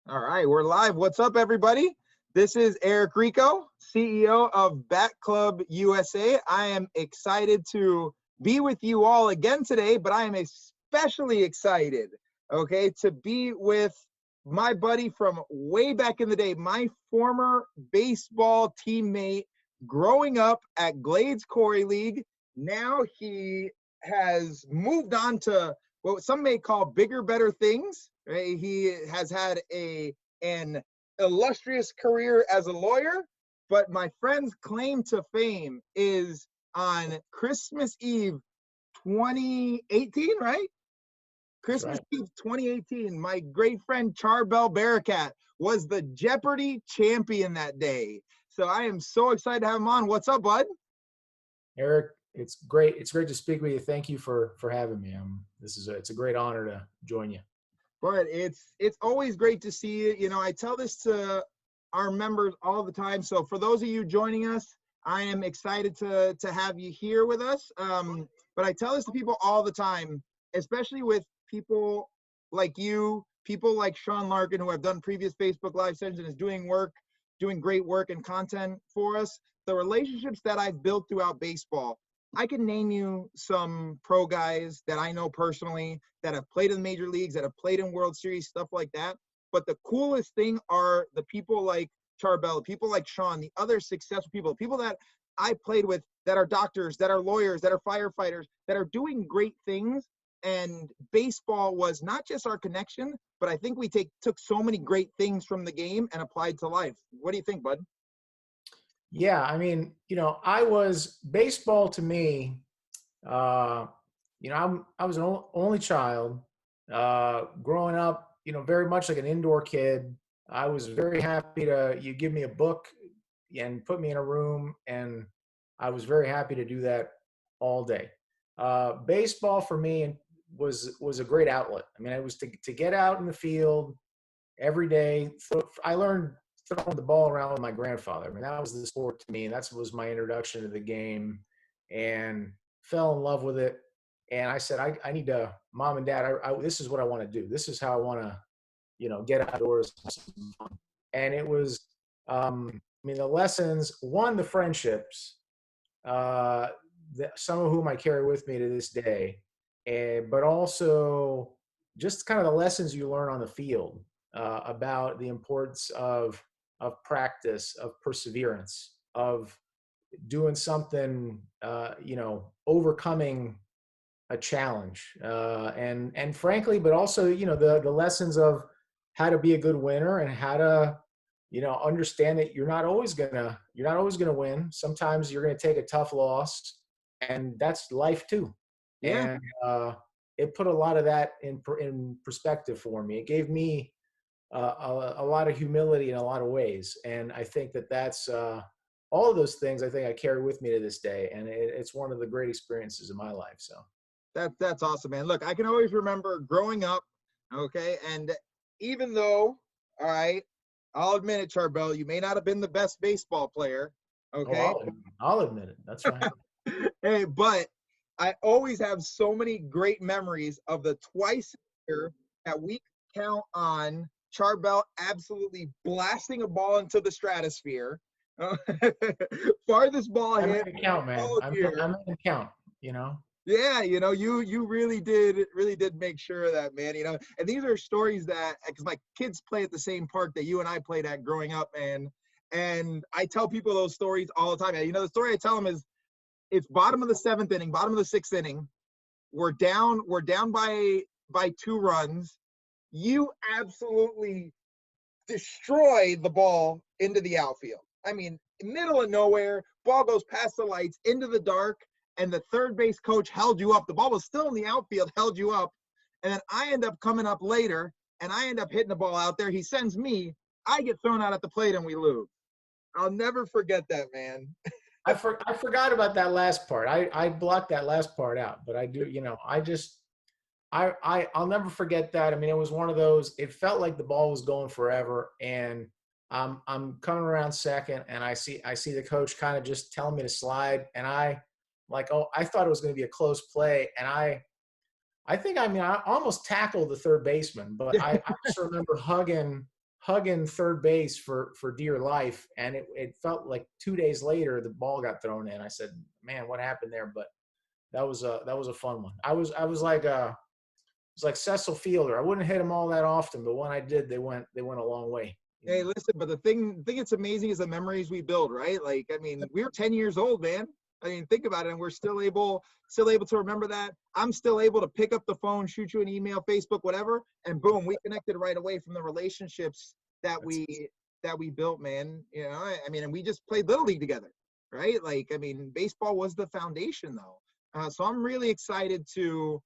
All right, we're live. What's up, everybody? This is Erik Rico, CEO of Bat Club USA. I am excited to be with you all again today, but I am especially excited, okay, to be with my buddy from way back in the day, my former baseball teammate growing up at Glades Corey League. Now he has moved on to what some may call bigger, better things. Right? He has had an illustrious career as a lawyer, but my friend's claim to fame is on Christmas Eve 2018, right? Christmas Eve 2018, my great friend Charbel Barakat was the Jeopardy champion that day. So I am so excited to have him on. What's up, bud? Erik, it's great. It's great to speak with you. Thank you for having me. It's a great honor to join you. But it's always great to see you. You know, I tell this to our members all the time. So for those of you joining us, I am excited to have you here with us. But I tell this to people all the time, especially with people like you, people like Sean Larkin, who have done previous Facebook Live sessions and is doing great work and content for us. The relationships that I've built throughout baseball, I can name you some pro guys that I know personally that have played in the major leagues, that have played in World Series, stuff like that. But the coolest thing are the people like Charbel, people like Sean, the other successful people that I played with that are doctors, that are lawyers, that are firefighters, that are doing great things. And baseball was not just our connection, but I think we took so many great things from the game and applied to life. What do you think, bud? Yeah, I mean, baseball to me. I was an only child growing up. Very much like an indoor kid. I was very happy you give me a book and put me in a room, and I was very happy to do that all day. Baseball for me was a great outlet. I mean, it was to get out in the field every day. I learned throwing the ball around with my grandfather. I mean, that was the sport to me, and that was my introduction to the game, and fell in love with it. And I said, I need to, Mom and Dad, this is what I want to do. This is how I want to, get outdoors. And it was, the lessons, the friendships, some of whom I carry with me to this day, but also just kind of the lessons you learn on the field about the importance of practice, of perseverance, of doing something, overcoming a challenge, and frankly, but also, the lessons of how to be a good winner and how to, understand that you're not always gonna win. Sometimes you're gonna take a tough loss, and that's life too. Yeah. And it put a lot of that in perspective for me. It gave me a lot of humility in a lot of ways. And I think that's all of those things I think I carry with me to this day. And it's one of the great experiences of my life. So That's awesome, man. Look, I can always remember growing up, okay, and even though, all right, I'll admit it, Charbel, you may not have been the best baseball player, okay? I'll admit it. That's fine. Hey, but I always have so many great memories of the twice a year that we count on Charbel absolutely blasting a ball into the stratosphere. Farthest ball I hit. made it count, man. I made it count, Yeah, you really did make sure of that, man. And these are stories that, because my kids play at the same park that you and I played at growing up, and I tell people those stories all the time. The story I tell them is, it's bottom of the seventh inning, bottom of the sixth inning. We're down by 2 runs. You absolutely destroy the ball into the outfield. I mean, middle of nowhere, ball goes past the lights into the dark, and the third base coach held you up. The ball was still in the outfield, held you up. And then I end up coming up later, and I end up hitting the ball out there. He sends me. I get thrown out at the plate, and we lose. I'll never forget that, man. I forgot about that last part. I blocked that last part out, but I do, I'll never forget that. I mean, it was one of those, it felt like the ball was going forever, and I'm coming around second, and I see the coach kind of just telling me to slide, and I thought it was going to be a close play, and I almost tackled the third baseman, but I just remember hugging hugging third base for dear life. And it felt like 2 days later, the ball got thrown in. I said, man, what happened there? But that was a fun one. I was like it was like Cecil Fielder. I wouldn't hit them all that often, but when I did, they went a long way. Hey, listen, but the thing that's amazing is the memories we build, right? Like, I mean, we're 10 years old, man. I mean, think about it, and we're still able to remember that. I'm still able to pick up the phone, shoot you an email, Facebook, whatever, and boom, we connected right away from the relationships that we built, man. You know, I mean, and we just played Little League together, right? Like, I mean, baseball was the foundation, though. So I'm really excited to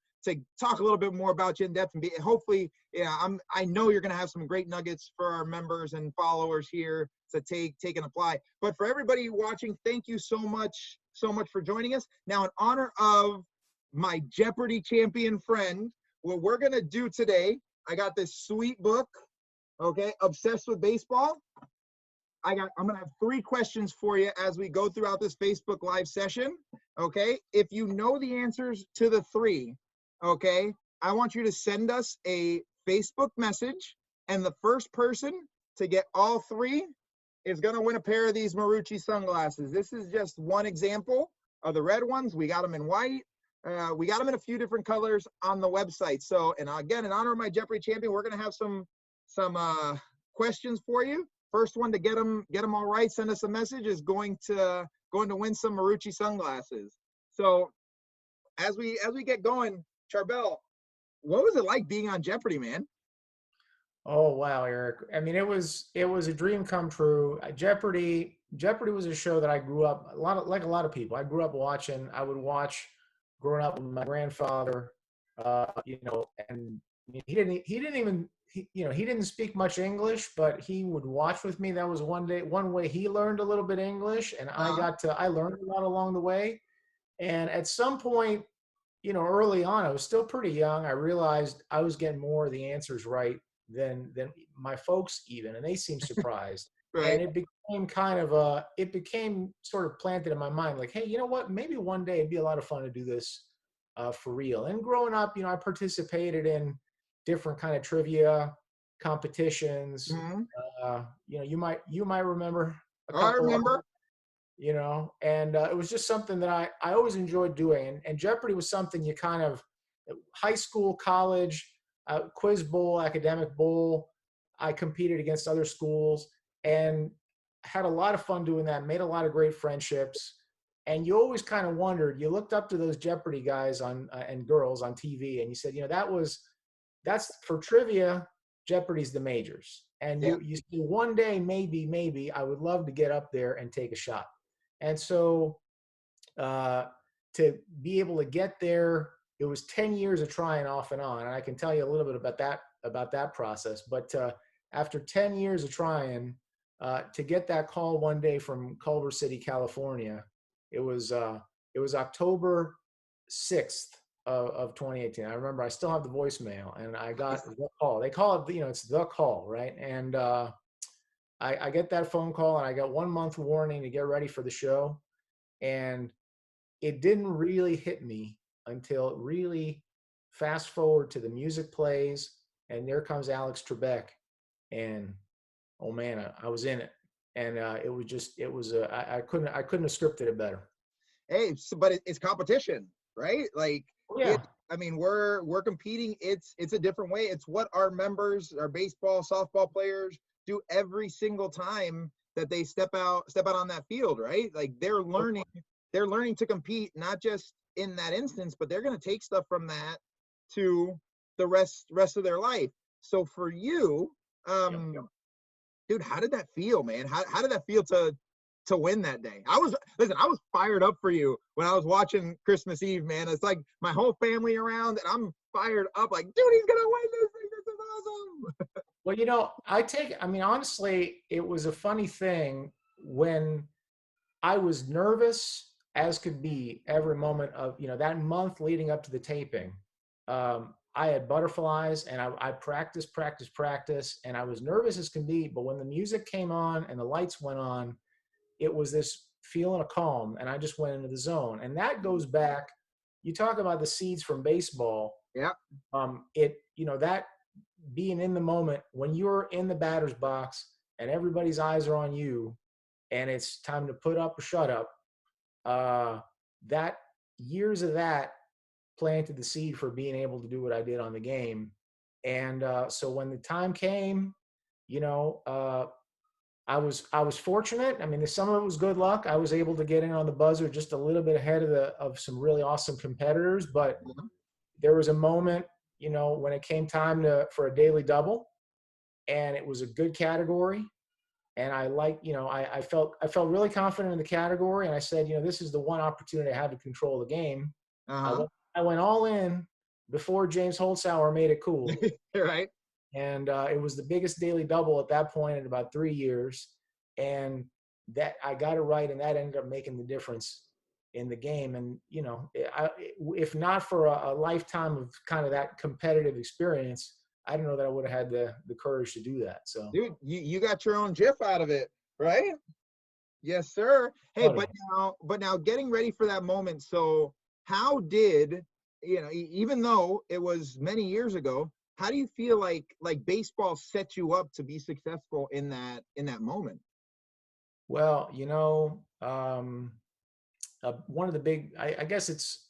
talk a little bit more about you in depth, and hopefully, I know you're going to have some great nuggets for our members and followers here to take and apply. But for everybody watching, thank you so much for joining us. Now, in honor of my Jeopardy champion friend, what we're going to do today, I got this sweet book, okay, Obsessed with Baseball. I'm going to have 3 questions for you as we go throughout this Facebook Live session, okay? If you know the answers to the 3, okay, I want you to send us a Facebook message, and the first person to get all 3 is going to win a pair of these Marucci sunglasses. This is just one example of the red ones. We got them in white. We got them in a few different colors on the website. So, and again, in honor of my Jeopardy champion, we're going to have some questions for you. First one to get them all right, send us a message, is going to win some Marucci sunglasses. So, as we get going, Charbel, what was it like being on Jeopardy, man? Oh wow, Eric. I mean, it was a dream come true. Jeopardy was a show that I grew up like a lot of people. I grew up watching. I would watch growing up with my grandfather. And he didn't speak much English, but he would watch with me. That was one way he learned a little bit English, and I learned a lot along the way. And at some point, early on, I was still pretty young. I realized I was getting more of the answers right than my folks even, and they seemed surprised. Right. And it became sort of planted in my mind, like, hey, you know what? Maybe one day it'd be a lot of fun to do this for real. And growing up, I participated in different kind of trivia competitions. Mm-hmm. You might remember a Oh, I couple. remember. And it was just something that I always enjoyed doing. And Jeopardy was something you kind of, high school, college, quiz bowl, academic bowl, I competed against other schools and had a lot of fun doing that, made a lot of great friendships. And you always kind of wondered, you looked up to those Jeopardy guys and girls on TV, and you said, that's for trivia, Jeopardy's the majors. And you say, one day, maybe I would love to get up there and take a shot. And so to be able to get there, it was 10 years of trying off and on. And I can tell you a little bit about that process. But after 10 years of trying, to get that call one day from Culver City, California, it was October 6th of 2018. I remember I still have the voicemail, and I got the call. They call it, it's the call, right? And I get that phone call, and I got 1 month warning to get ready for the show. And it didn't really hit me until really fast forward to the music plays, and there comes Alex Trebek, and oh man, I was in it. And I couldn't have scripted it better. Hey, but it's competition, right? Like, yeah. We're competing. It's a different way. It's what our members, our baseball, softball players do every single time that they step out on that field, right? Like they're learning to compete, not just in that instance, but they're going to take stuff from that to the rest of their life. So for you, dude, how did that feel, man? How did that feel to win that day? I was fired up for you when I was watching Christmas Eve, man. It's like my whole family around, and I'm fired up, like, dude, he's gonna win this thing. This is awesome. Well, honestly, it was a funny thing when I was nervous as could be every moment of, that month leading up to the taping. I had butterflies, and I practiced, and I was nervous as can be. But when the music came on and the lights went on, it was this feeling of calm, and I just went into the zone. And that goes back, you talk about the seeds from baseball. Yeah. being in the moment when you're in the batter's box and everybody's eyes are on you and it's time to put up or shut up, that years of that planted the seed for being able to do what I did on the game. And so when the time came, you know, I was fortunate. I mean, some of it was good luck. I was able to get in on the buzzer just a little bit ahead of some really awesome competitors. But there was a moment, you know, when it came time for a daily double, and it was a good category. And I felt really confident in the category. And I said, you know, this is the one opportunity I have to control the game. I went all in before James Holzhauer made it cool. Right. And it was the biggest daily double at that point in about 3 years. And that I got it right, and that ended up making the difference in the game. And, you know, if not for a lifetime of kind of that competitive experience, I don't know that I would have had the courage to do that. So, dude, you got your own GIF out of it, right? Yes, sir. Hey, funny. but now getting ready for that moment. So how did, you know, even though it was many years ago, how do you feel like baseball set you up to be successful in that moment? Well, you know, one of the big, I guess it's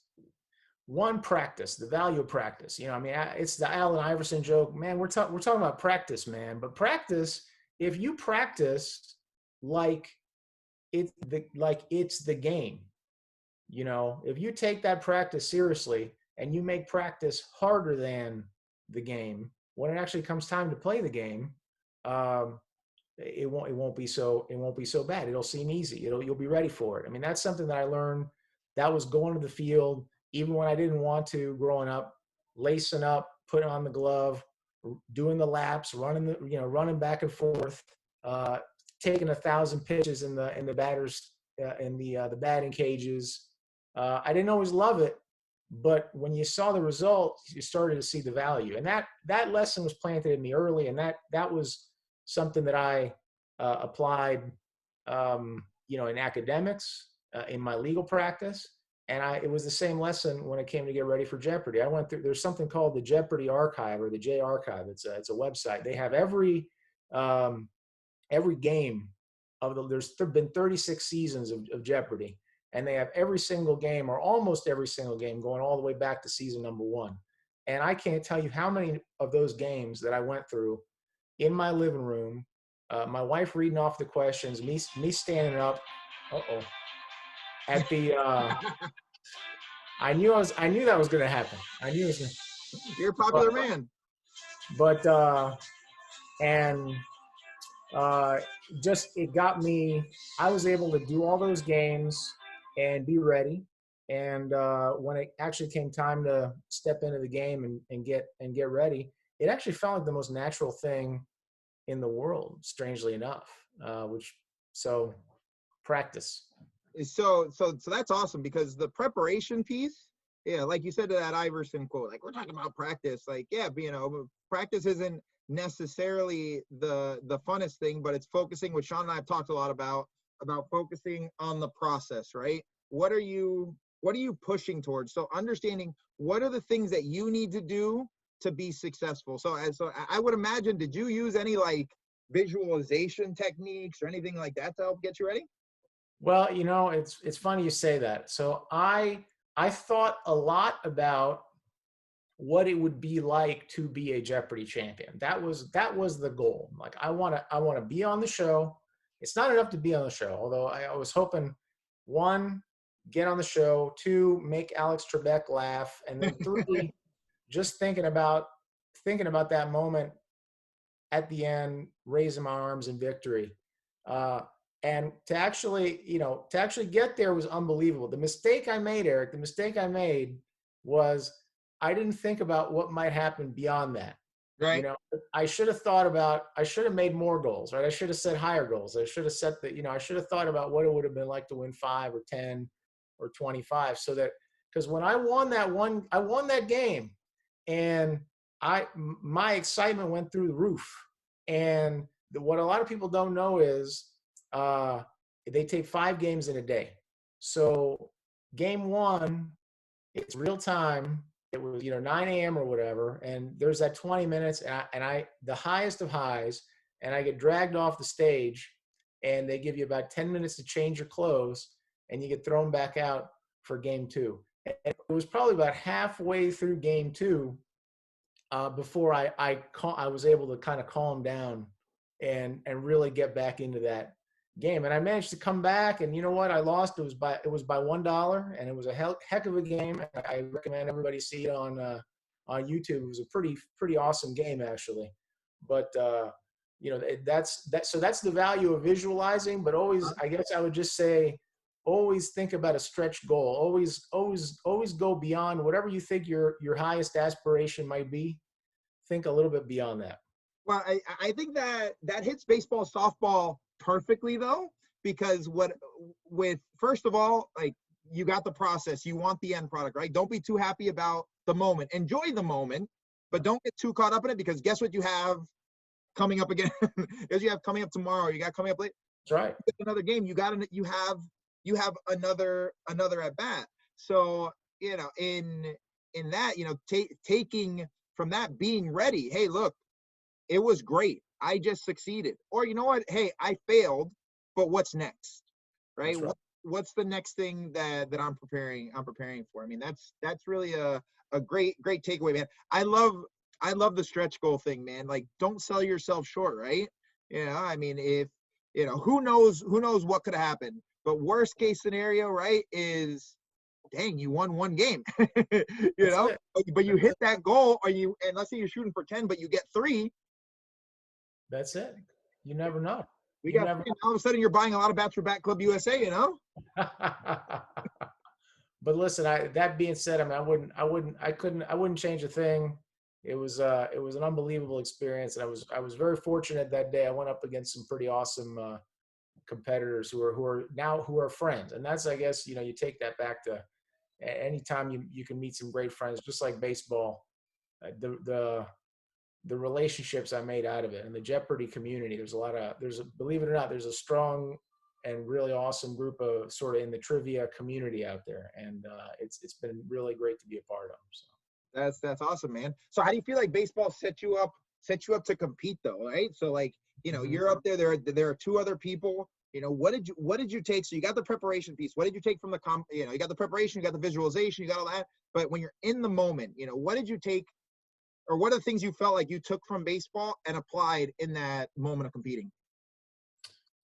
one, practice, the value of practice. You know, I mean, it's the Allen Iverson joke, man. We're talking about practice, man. But practice, if you practice like it's the game, you know, if you take that practice seriously and you make practice harder than the game, when it actually comes time to play the game, it won't be so bad. It'll seem easy. You'll be ready for it. I mean, that's something that I learned. That was going to the field even when I didn't want to growing up, lacing up, putting on the glove, doing the laps, running back and forth, taking 1,000 pitches in the batters in the batting cages. I didn't always love it, but when you saw the result, you started to see the value, and that lesson was planted in me early, and that was something that I applied, in academics, in my legal practice, and it was the same lesson when it came to get ready for Jeopardy. I went through. There's something called the Jeopardy Archive, or the J Archive. It's a website. They have every game there's been 36 seasons of Jeopardy, and they have every single game, or almost every single game, going all the way back to season number 1. And I can't tell you how many of those games that I went through in my living room, my wife reading off the questions, me standing up. At the I knew that was going to happen. I knew it was. You're a popular man. But just it got me. I was able to do all those games and be ready. And when it actually came time to step into the game and get ready, it actually felt like the most natural thing in the world, strangely enough. So practice. So that's awesome, because the preparation piece, yeah, like you said to that Iverson quote, like, we're talking about practice, like, yeah, you know, practice isn't necessarily the funnest thing, but it's focusing, which Sean and I have talked a lot about focusing on the process, right? What are you pushing towards? So understanding what are the things that you need to do to be successful. So I would imagine, did you use any like visualization techniques or anything like that to help get you ready? Well, you know, it's funny you say that. So I thought a lot about what it would be like to be a Jeopardy champion. That was the goal. Like, I want to be on the show. It's not enough to be on the show, although I was hoping, 1, get on the show, 2, make Alex Trebek laugh, and then 3, just thinking about that moment at the end, raising my arms in victory. And to actually get there was unbelievable. The mistake I made, Eric, was I didn't think about what might happen beyond that. Right. You know, I should have made more goals, right? I should have set higher goals. I should have I should have thought about what it would have been like to win 5 or 10 or 25, because when I won that game, and my excitement went through the roof. And what a lot of people don't know is, they take 5 games in a day. So game 1, it's real time. it was, 9 a.m. or whatever, and there's that 20 minutes, and I the highest of highs, and I get dragged off the stage, and they give you about 10 minutes to change your clothes, and you get thrown back out for game two. And it was probably about halfway through game two before I was able to kind of calm down and really get back into that game. And I managed to come back, and you know what? I lost. It was by $1, and it was a heck of a game. I recommend everybody see it on YouTube. It was a pretty awesome game, actually. But that's that. So that's the value of visualizing. But always, I guess I would just say, always think about a stretch goal. Always go beyond whatever you think your highest aspiration might be. Think a little bit beyond that. Well, I think that hits baseball, softball perfectly though, because first of all, like, you got the process, you want the end product, right? Don't be too happy about the moment. Enjoy the moment, but don't get too caught up in it, because guess what you have coming up again? Guess you have coming up tomorrow. You got coming up late. That's right. Another game. You have another at bat. So in that, taking from that, being ready. Hey, look, it was great. I just succeeded. Or you know what? Hey, I failed, but what's next? Right? What's the next thing that I'm preparing for? I mean, that's really a great takeaway, man. I love the stretch goal thing, man. Like, don't sell yourself short, right? I mean, if who knows what could happen. But worst case scenario, right, is, dang, you won one game. But you hit that goal, and let's say you're shooting for 10, but you get 3. That's it. You never know. All of a sudden you're buying a lot of bats for Bat Club USA, But listen, that being said, I mean, I wouldn't change a thing. It was an unbelievable experience, and I was very fortunate that day. I went up against some pretty awesome competitors who are friends, and that's, I guess, you take that back to anytime you can meet some great friends, just like baseball. The relationships I made out of it, and the Jeopardy community. Believe it or not, there's a strong and really awesome group of sort of in the trivia community out there, and it's been really great to be a part of. So. That's awesome, man. So how do you feel like baseball set you up to compete though, right? So like, you're up there. There are 2 other people. What did you take? So you got the preparation piece. What did you take from the you got the preparation, you got the visualization, you got all that. But when you're in the moment, what did you take? Or what are the things you felt like you took from baseball and applied in that moment of competing?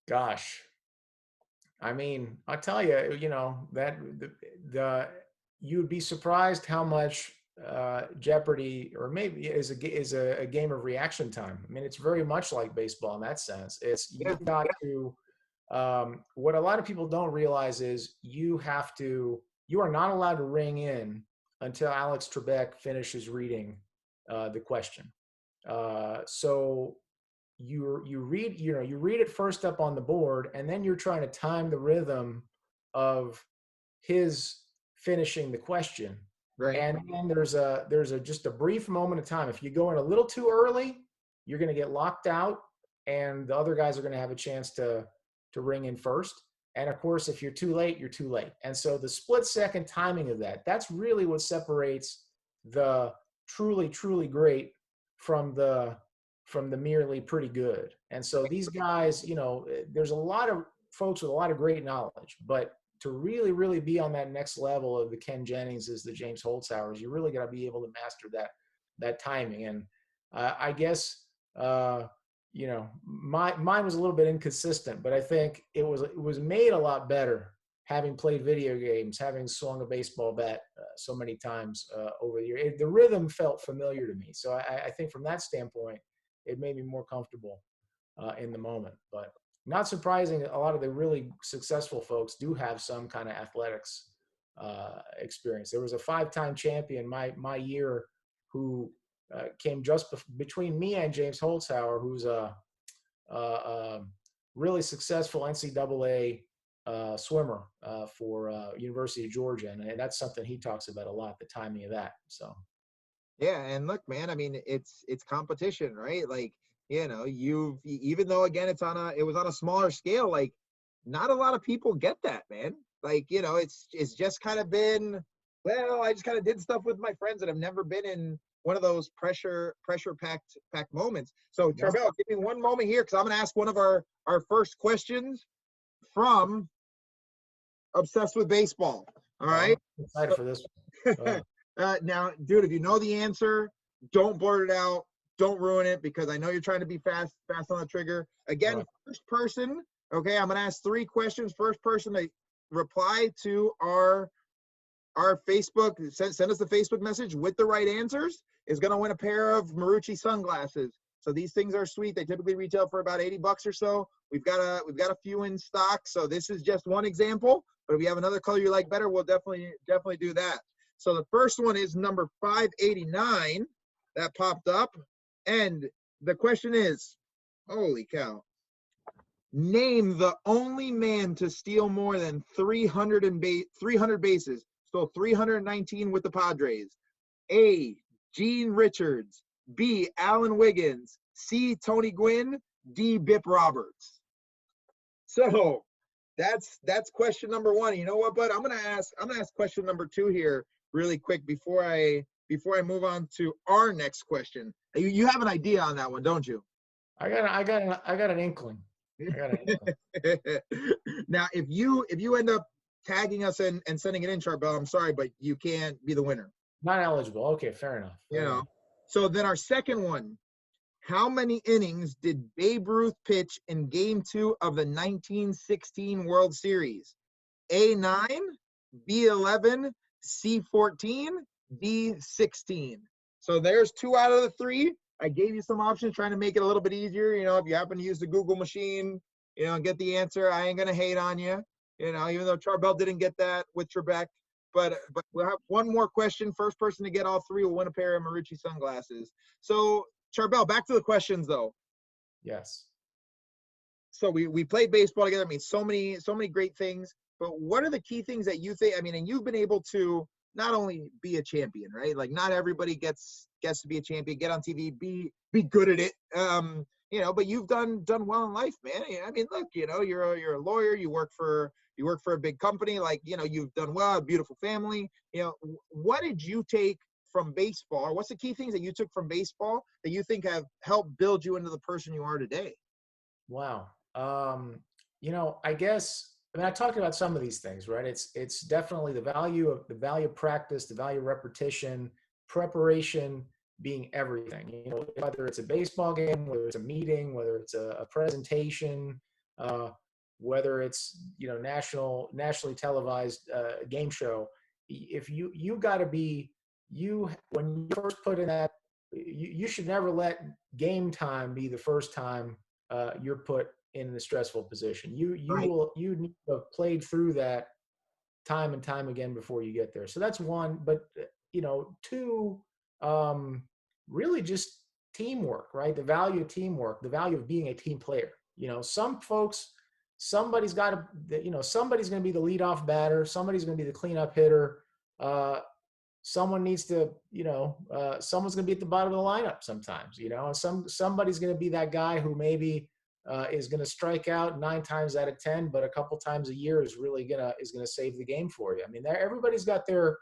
Gosh, I mean, I'll tell you, that you would be surprised how much Jeopardy, or maybe is a game of reaction time. I mean, it's very much like baseball in that sense. You've got to, what a lot of people don't realize is you are not allowed to ring in until Alex Trebek finishes reading the question. So you read it first up on the board, and then you're trying to time the rhythm of his finishing the question. Right. And then there's just a brief moment of time. If you go in a little too early, you're going to get locked out, and the other guys are going to have a chance to ring in first. And of course, if you're too late, you're too late. And so the split second timing of that's really what separates the truly, truly great from the merely pretty good. And so these guys, there's a lot of folks with a lot of great knowledge, but to really, really be on that next level of the Ken Jenningses, the James Holzhauers, you really got to be able to master that timing. And I guess, mine was a little bit inconsistent, but I think it was made a lot better having played video games, having swung a baseball bat so many times over the year. The rhythm felt familiar to me. So I think from that standpoint, it made me more comfortable in the moment. But not surprising, a lot of the really successful folks do have some kind of athletics experience. There was a 5-time champion my year who came just between me and James Holzhauer, who's a really successful NCAA swimmer for University of Georgia, and that's something he talks about a lot, the timing of that. So yeah, and look, man, I mean, it's competition, right? Like, even though again it was on a smaller scale, like, not a lot of people get that, man. Like, it's just kind of been Well, I just kind of did stuff with my friends that have never been in one of those pressure packed moments. So Yeah. Charbel, give me one moment here because I'm going to ask one of our first questions from Obsessed with Baseball. All right. I'm excited for this one. Now, dude, if you know the answer, don't blurt it out. Don't ruin it because I know you're trying to be fast on the trigger. Again, Right. first person. Okay, I'm going to ask 3 questions. First person to reply to our Facebook, send us the Facebook message with the right answers is going to win a pair of Marucci sunglasses. So these things are sweet. They typically retail for about $80 or so. We've got a few in stock. So this is just one example. But if you have another color you like better, we'll definitely do that. So the first one is number 589 that popped up. And the question is, holy cow, name the only man to steal more than 300 bases. Stole 319 with the Padres. A, Gene Richards. B, Alan Wiggins. C, Tony Gwynn. D, Bip Roberts. So that's question number 1. You know what, bud? I'm gonna ask question number 2 here really quick before I move on to our next question. You have an idea on that one, don't you? I got an inkling. Now, if you end up tagging us and sending it in, Charbel, I'm sorry, but you can't be the winner. Not eligible. Okay, fair enough. You know. So then our second one, how many innings did Babe Ruth pitch in Game 2 of the 1916 World Series? A9, B11, C14, D16. So there's 2 out of the 3. I gave you some options trying to make it a little bit easier. You know, if you happen to use the Google machine, you know, and get the answer, I ain't going to hate on you. You know, even though Charbel didn't get that with Trebek. But we'll have one more question. First person to get all 3 will win a pair of Marucci sunglasses. So, Charbel, back to the questions, though. Yes. So we played baseball together. I mean, so many great things. But what are the key things that you think? I mean, and you've been able to not only be a champion, right? Like not everybody gets to be a champion, get on TV, be good at it. You know, but you've done well in life, man. I mean, look, you know, you're a lawyer. You work for a big company. Like, you know, you've done well, a beautiful family. You know, what did you take from baseball? Or what's the key things that you took from baseball that you think have helped build you into the person you are today? Wow. You know, I guess, I mean, I talked about some of these things, right? It's definitely the value of practice, the value of repetition, preparation being everything. You know, whether it's a baseball game, whether it's a meeting, whether it's a presentation, whether it's, you know, nationally televised game show. If you got to be, when you first put in that, you should never let game time be the first time you're put in a stressful position. You Right. you need to have played through that time and time again before you get there. So that's one. But you know, 2, really just teamwork, right? The value of teamwork, the value of being a team player. You know, some folks, somebody's got to, you know, somebody's going to be the leadoff batter, somebody's going to be the cleanup hitter. Someone needs to, you know, someone's going to be at the bottom of the lineup sometimes, you know, and somebody's going to be that guy who maybe is going to strike out 9 times out of 10, but a couple times a year is really gonna save the game for you. I mean, everybody's got their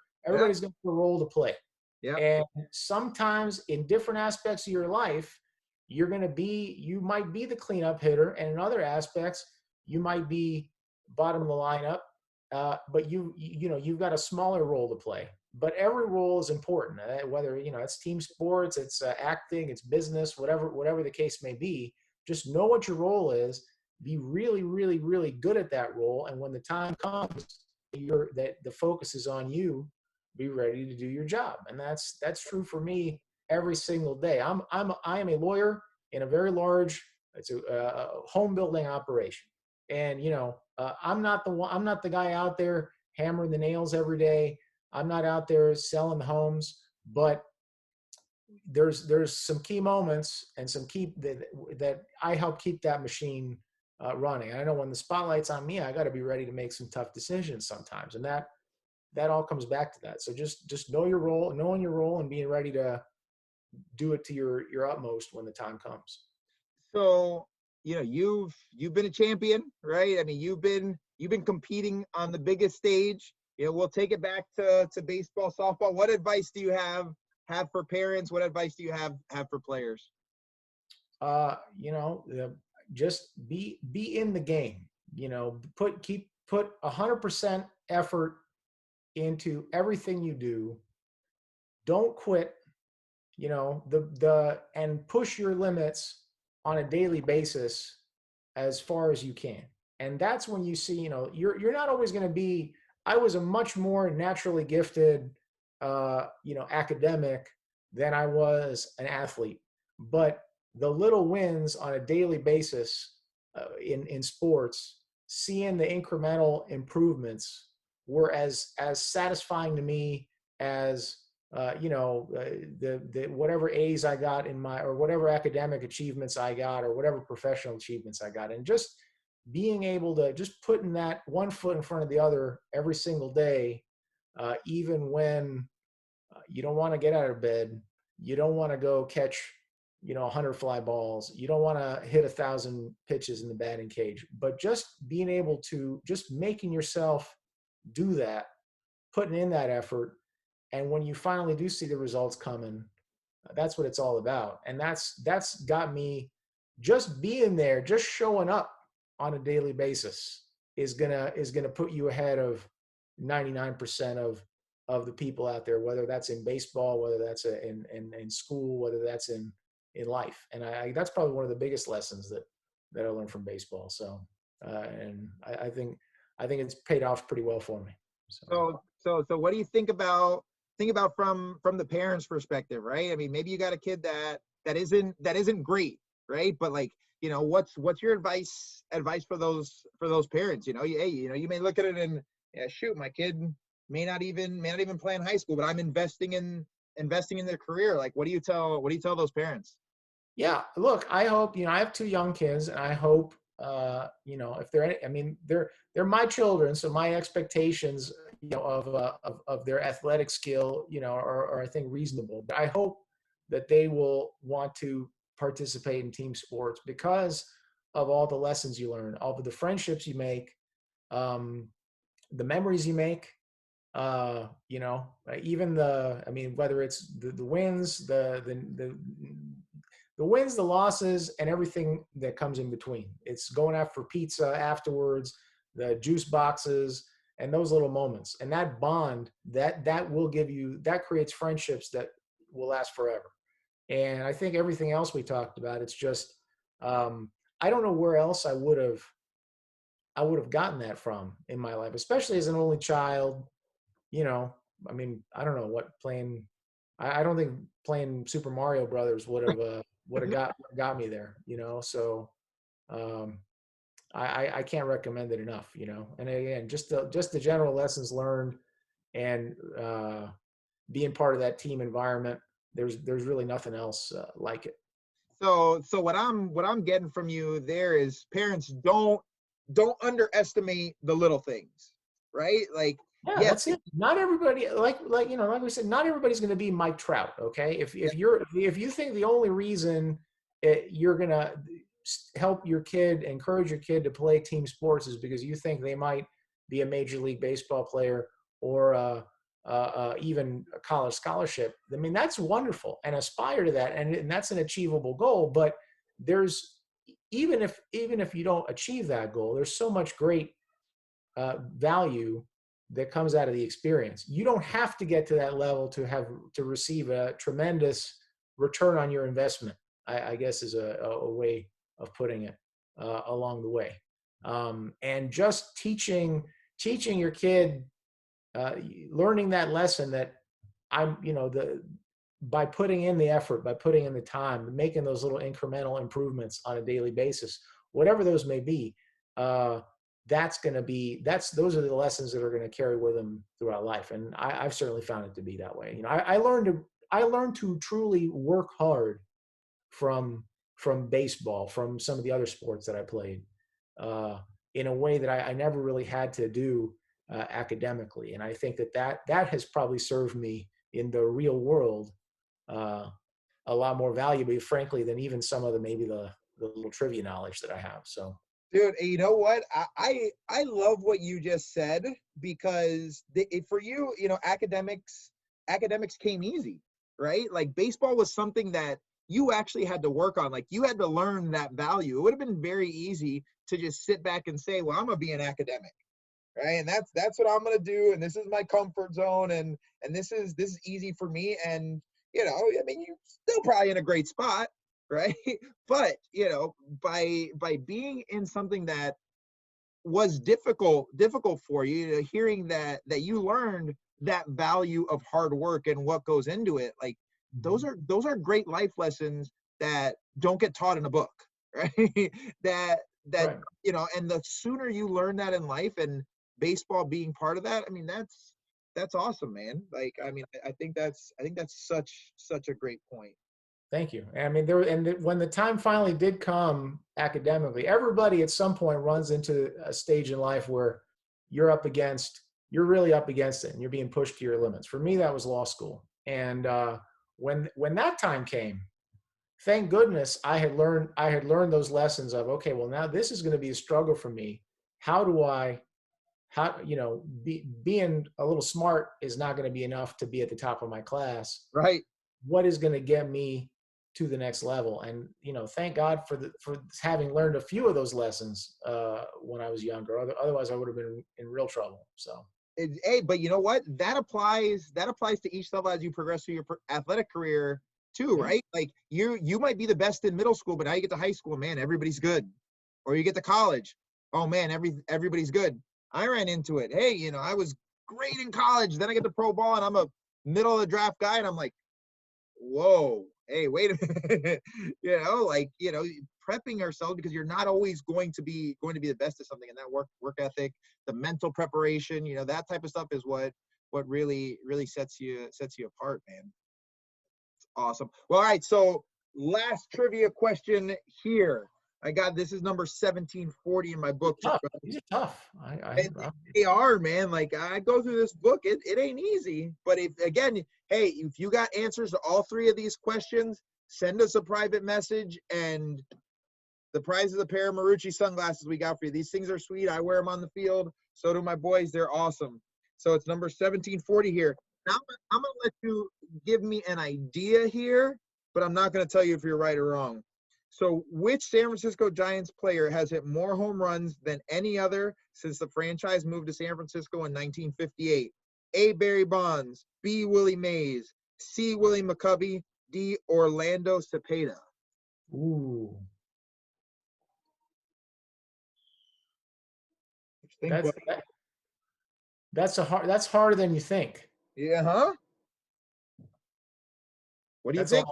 role to play. Yeah. And sometimes in different aspects of your life, you might be the cleanup hitter, and in other aspects, you might be bottom of the lineup. But you know, you've got a smaller role to play. But every role is important, whether, you know, it's team sports, it's acting, it's business, whatever the case may be. Just know what your role is. Be really, really, really good at that role. And when the time comes, that the focus is on you. Be ready to do your job. And that's true for me every single day. I am a lawyer in a very large, it's a home building operation. And, you know, I'm not the guy out there hammering the nails every day. I'm not out there selling the homes, but there's some key moments and some key that I help keep that machine running. And I know when the spotlight's on me, I got to be ready to make some tough decisions sometimes. And that all comes back to that. So just knowing your role and being ready to do it to your utmost when the time comes. So, you know, you've been a champion, right? I mean, you've been competing on the biggest stage. we'll take it back to baseball, softball. What advice do you have for parents? What advice do you have for players? You know, just be in the game. You know, put 100% effort into everything you do. Don't quit. You know, and push your limits on a daily basis as far as you can. And that's when you see, you know, you're not always going to be. I was a much more naturally gifted, you know, academic than I was an athlete. But the little wins on a daily basis in sports, seeing the incremental improvements, were as satisfying to me as you know, the whatever A's I got in my, or whatever academic achievements I got, or whatever professional achievements I got. And just being able to just putting that one foot in front of the other every single day, even when you don't want to get out of bed, you don't want to go catch, you know, 100 fly balls, you don't want to hit 1,000 pitches in the batting cage, but just being able to, just making yourself do that, putting in that effort. And when you finally do see the results coming, that's what it's all about. And that's got me, just being there, just showing up on a daily basis is gonna put you ahead of 99% of the people out there, whether that's in baseball, whether that's in school, whether that's in life. And that's probably one of the biggest lessons that I learned from baseball. So and I think it's paid off pretty well for me. So what do you think about from the parents' perspective, right? I mean, maybe you got a kid that isn't great, right? But like, you know, what's your advice for those parents? You know, you may look at it and, yeah, shoot, my kid may not even play in high school, but I'm investing in their career. Like, what do you tell those parents? Yeah, look, I hope, you know, I have 2 young kids, and I hope, you know, if they're, I mean, they're my children, so my expectations, you know, of their athletic skill, you know, are I think reasonable. But I hope that they will want to participate in team sports because of all the lessons you learn, all of the friendships you make, the memories you make, you know, even I mean, whether it's the wins, the wins, the losses, and everything that comes in between. It's going out for pizza afterwards, the juice boxes, and those little moments. And that bond, that will give you, that creates friendships that will last forever. And I think everything else we talked about, it's just, I don't know where else I would have gotten that from in my life, especially as an only child. You know, I mean, I don't know what playing. I don't think playing Super Mario Brothers would have got me there. You know, so um, I can't recommend it enough. You know, and again, just the general lessons learned, and being part of that team environment. There's really nothing else like it. So what I'm getting from you there is, parents, don't underestimate the little things, right? Like, Yeah, yes, that's it. Not everybody, like you know, like we said, not everybody's going to be Mike Trout. Okay, if you think the only reason you're going to help your kid, encourage your kid to play team sports is because you think they might be a Major League Baseball player, or even a college scholarship, I mean, that's wonderful, and aspire to that, and that's an achievable goal. But there's, even if you don't achieve that goal, there's so much great value that comes out of the experience. You don't have to get to that level to receive a tremendous return on your investment, I guess is a way of putting it, along the way. And just teaching your kid, learning that lesson that by putting in the effort, by putting in the time, making those little incremental improvements on a daily basis, whatever those may be, those are the lessons that are going to carry with them throughout life. And I've certainly found it to be that way. You know, I learned to truly work hard from baseball, from some of the other sports that I played, in a way that I never really had to do academically. And I think that has probably served me in the real world a lot more valuably, frankly, than even some of maybe the little trivia knowledge that I have. So Dude, you know what? I love what you just said because for you, academics came easy, right? Like baseball was something that you actually had to work on. Like you had to learn that value. It would have been very easy to just sit back and say, well, I'm gonna be an academic, right? And that's what I'm gonna do, and this is my comfort zone, and this is easy for me. And I mean, you're still probably in a great spot, right? But by being in something that was difficult for you, hearing that you learned that value of hard work and what goes into it, like those are great life lessons that don't get taught in a book, right? that Right. and the sooner you learn that in life, and baseball being part of that, I mean, that's awesome, man. Like, I mean, I think that's such a great point. Thank you. I mean, when the time finally did come academically, everybody at some point runs into a stage in life where you're really up against it and you're being pushed to your limits. For me, that was law school. And when that time came, thank goodness I had learned those lessons of, okay, well, now this is going to be a struggle for me. Being a little smart is not going to be enough to be at the top of my class. Right. What is going to get me to the next level? And thank God for having learned a few of those lessons when I was younger. Otherwise, I would have been in real trouble. So, hey, but you know what? That applies to each level as you progress through your athletic career too, yeah. right? Like you might be the best in middle school, but now you get to high school, man, everybody's good. Or you get to college, oh man, everybody's good. I ran into it. Hey, I was great in college. Then I get to pro ball, and I'm a middle of the draft guy, and I'm like, whoa, hey, wait a minute. Prepping ourselves, because you're not always going to be the best at something, and that work ethic, the mental preparation, that type of stuff is what really sets you apart, man. It's awesome. Well, all right, so last trivia question here. This is number 1740 in my book. These are tough. They are, man. Like, I go through this book, it ain't easy. But if you got answers to all three of these questions, send us a private message, and the prize is a pair of Marucci sunglasses we got for you. These things are sweet. I wear them on the field. So do my boys. They're awesome. So it's number 1740 here. Now I'm going to let you give me an idea here, but I'm not going to tell you if you're right or wrong. So which San Francisco Giants player has hit more home runs than any other since the franchise moved to San Francisco in 1958? A. Barry Bonds, B. Willie Mays, C. Willie McCovey, D. Orlando Cepeda. Ooh. That's harder than you think. Yeah, huh? What do you think?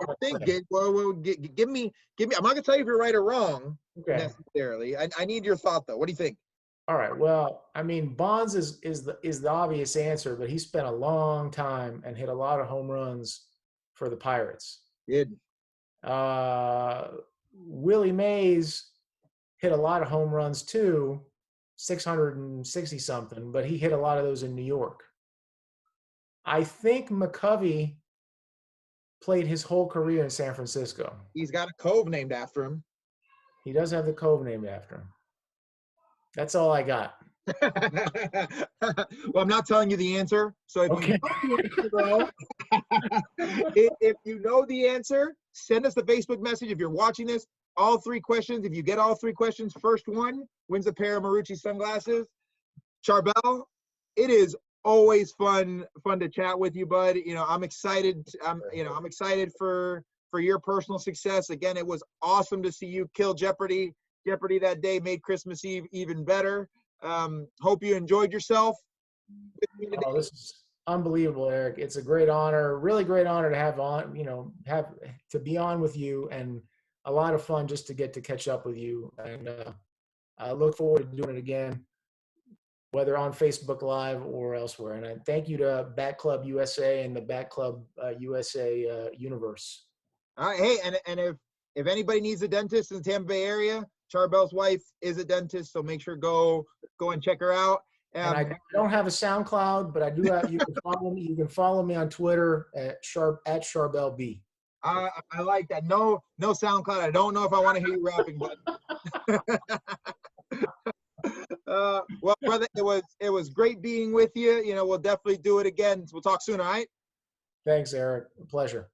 Give me. I'm not gonna tell you if you're right or wrong necessarily. I need your thought though. What do you think? All right. Well, I mean, Bonds is the obvious answer, but he spent a long time and hit a lot of home runs for the Pirates. Did. Willie Mays hit a lot of home runs too, 660 something, but he hit a lot of those in New York. I think McCovey played his whole career in San Francisco. He's got a cove named after him. He does have the cove named after him. That's all I got. Well, I'm not telling you the answer. So if you know the answer, send us a Facebook message. If you're watching this, all three questions. If you get all three questions, first one wins a pair of Marucci sunglasses. Charbel, it is always fun to chat with you, bud. I'm excited. I'm excited for your personal success. Again, it was awesome to see you kill Jeopardy. Jeopardy that day made Christmas Eve even better. Hope you enjoyed yourself. Oh, this is unbelievable, Eric. It's a great honor, really great honor to have to be on with you, and a lot of fun just to get to catch up with you. And I look forward to doing it again, whether on Facebook Live or elsewhere. And I thank you to Bat Club USA and the Bat Club USA universe. All right. Hey, and if anybody needs a dentist in the Tampa Bay area, Charbel's wife is a dentist, so make sure go and check her out. And I don't have a SoundCloud, but I do have. You can follow me. You can follow me on Twitter at Charbel B. I like that. No SoundCloud. I don't know if I want to hear you rapping, but Well, brother, it was great being with you. You know, we'll definitely do it again. We'll talk soon, all right? Thanks, Eric. A pleasure.